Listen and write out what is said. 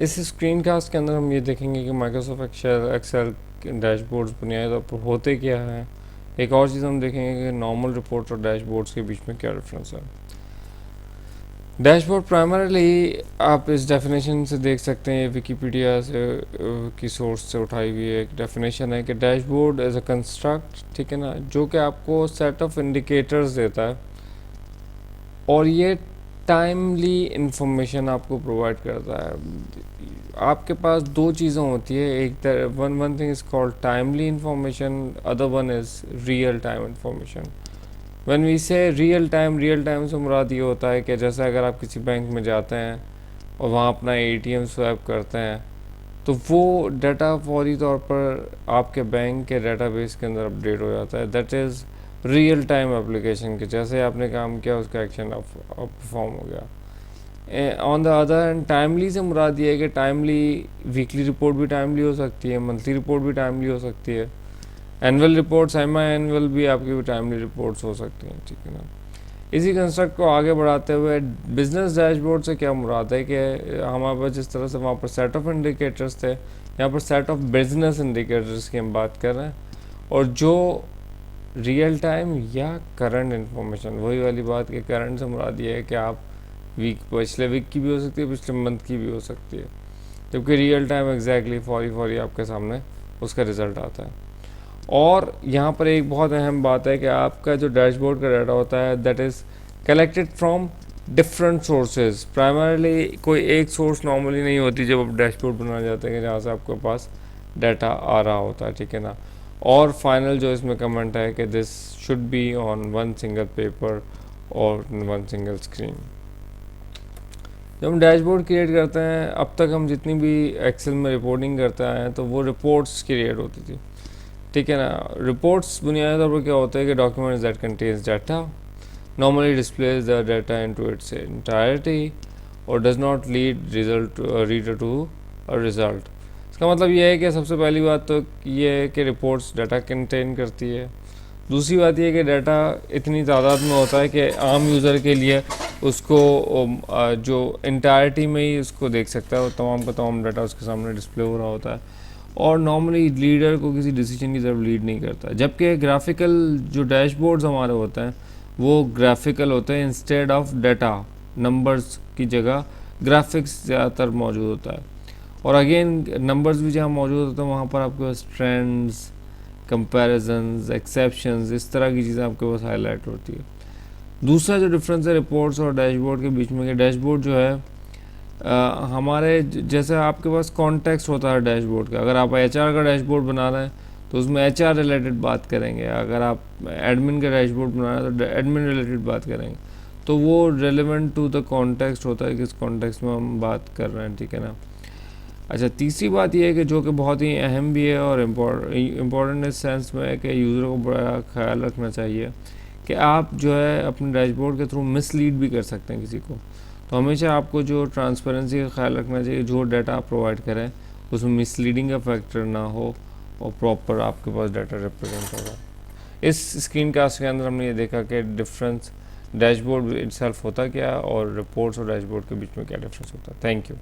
इस screen cast के अंदर हम ये देखेंगे कि माइक्रोसॉफ्ट एक्सेल डैशबोर्ड्स बुनियादी तौर पर होते क्या हैं। एक और चीज़ हम देखेंगे कि नॉर्मल रिपोर्ट्स और डैशबोर्ड्स के बीच में क्या डिफरेंस है। डैशबोर्ड प्राइमरीली आप इस डेफिनेशन से देख सकते हैं, विकिपीडिया से की सोर्स से उठाई हुई एक डेफिनेशन है कि डैशबोर्ड एज अ कंस्ट्रक्ट, ठीक है ना, जो कि आपको सेट ऑफ इंडिकेटर्स देता है और ये टाइमली इंफॉर्मेशन आपको प्रोवाइड करता है। आपके पास दो चीज़ें होती है, एक one thing is called timely information, other one is real time information. When we say real time से मुराद ये होता है कि जैसे अगर आप किसी बैंक में जाते हैं और वहाँ अपना एटीएम स्वैप करते हैं तो वो डाटा फौरी तौर पर आपके बैंक के डाटाबेस के अंदर अपडेट हो जाता है। That is real time application के जैसे आपने काम किया उसका एक्शन परफॉर्म हो गया। On the other hand timely से मुराद ये है कि टाइमली वीकली रिपोर्ट भी टाइमली हो सकती है, मंथली रिपोर्ट भी टाइमली हो सकती है, एनुअल रिपोर्ट सेमी एनुअल भी आपकी भी टाइमली रिपोर्ट्स हो सकती हैं, ठीक है ना। इसी कंस्ट्रक्ट को आगे बढ़ाते हुए बिजनेस डैशबोर्ड से क्या मुराद है कि हमारे पास जिस तरह से वहाँ पर सेट ऑफ इंडिकेटर्स थे, यहाँ पर सेट ऑफ बिजनेस इंडिकेटर्स की हम बात कर रहे हैं, और जो रियल टाइम या करंट इन्फॉर्मेशन, वही वाली बात कि करंट से मुराद ये है कि आप पिछले वीक की भी हो सकती है, पिछले मंथ की भी हो सकती है, जबकि रियल टाइम एग्जैक्टली फौरी आपके सामने उसका रिजल्ट आता है। और यहाँ पर एक बहुत अहम बात है कि आपका जो डैशबोर्ड का डाटा होता है that is collected from different sources. Primarily कोई एक सोर्स नॉर्मली नहीं होती जब आप डैशबोर्ड बनाने जाते हैं कि जहाँ से आपके पास डाटा आ रहा होता है, ठीक है ना। और फाइनल जो इसमें कमेंट है कि this should be on one single paper और वन सिंगल स्क्रीन। जब हम डैशबोर्ड क्रिएट करते हैं, अब तक हम जितनी भी एक्सेल में रिपोर्टिंग करते आए हैं तो वो रिपोर्ट्स क्रिएट होती थी, ठीक है ना। रिपोर्ट्स बुनियादी तौर पर क्या होता है कि documents that contains data normally displays the data into its entirety और does not lead result reader to a result. इसका मतलब ये है कि सबसे पहली बात तो ये है कि रिपोर्ट्स डाटा कंटेन करती है। दूसरी बात यह है कि डाटा इतनी तादाद में होता है कि आम यूज़र के लिए उसको जो इंटायरिटी में ही उसको देख सकता है, और तमाम का तमाम डाटा उसके सामने डिस्प्ले हो रहा होता है, और नॉर्मली लीडर को किसी डिसीजन की तरफ लीड नहीं करता। जबकि ग्राफिकल जो डैशबोर्ड्स हमारे होते हैं वो ग्राफिकल होते हैं, इंस्टेड ऑफ डाटा नंबर्स की जगह ग्राफिक्स ज़्यादातर मौजूद होता है। और अगेन नंबर्स भी जहाँ मौजूद होते हैं वहाँ पर आपके पास ट्रेंड्स, कंपैरिजंस, एक्सेप्शंस, इस तरह की चीज़ें आपके पास हाईलाइट होती है। दूसरा जो डिफरेंस है रिपोर्ट्स और डैशबोर्ड के बीच में, कि डैशबोर्ड जो है हमारे जैसे आपके पास कॉन्टेक्स्ट होता है डैशबोर्ड का। अगर आप एचआर का डैशबोर्ड बना रहे हैं तो उसमें एचआर रिलेटेड बात करेंगे, अगर आप एडमिन का डैशबोर्ड बना रहे हैं तो एडमिन रिलेटेड बात करेंगे, तो वो रेलेवेंट टू द कॉन्टेक्स्ट होता है, किस कॉन्टेक्स्ट में हम बात कर रहे हैं, ठीक है ना। अच्छा, तीसरी बात यह है कि जो कि बहुत ही अहम भी है और इम्पोर्टेंट इस सेंस में है कि यूज़र को बड़ा ख्याल रखना चाहिए कि आप जो है अपने डैशबोर्ड के थ्रू मिसलीड भी कर सकते हैं किसी को। तो हमेशा आपको जो ट्रांसपेरेंसी का ख्याल रखना चाहिए, जो डाटा आप प्रोवाइड करें उसमें मिसलीडिंग का फैक्टर ना हो और प्रॉपर आपके पास डाटा रिप्रेजेंट होगा। इस स्क्रीन कास्ट के अंदर हमने ये देखा कि डिफरेंस डैशबोर्ड इटसेल्फ होता क्या और रिपोर्ट्स और डैशबोर्ड के बीच में क्या डिफरेंस होता है। Thank you.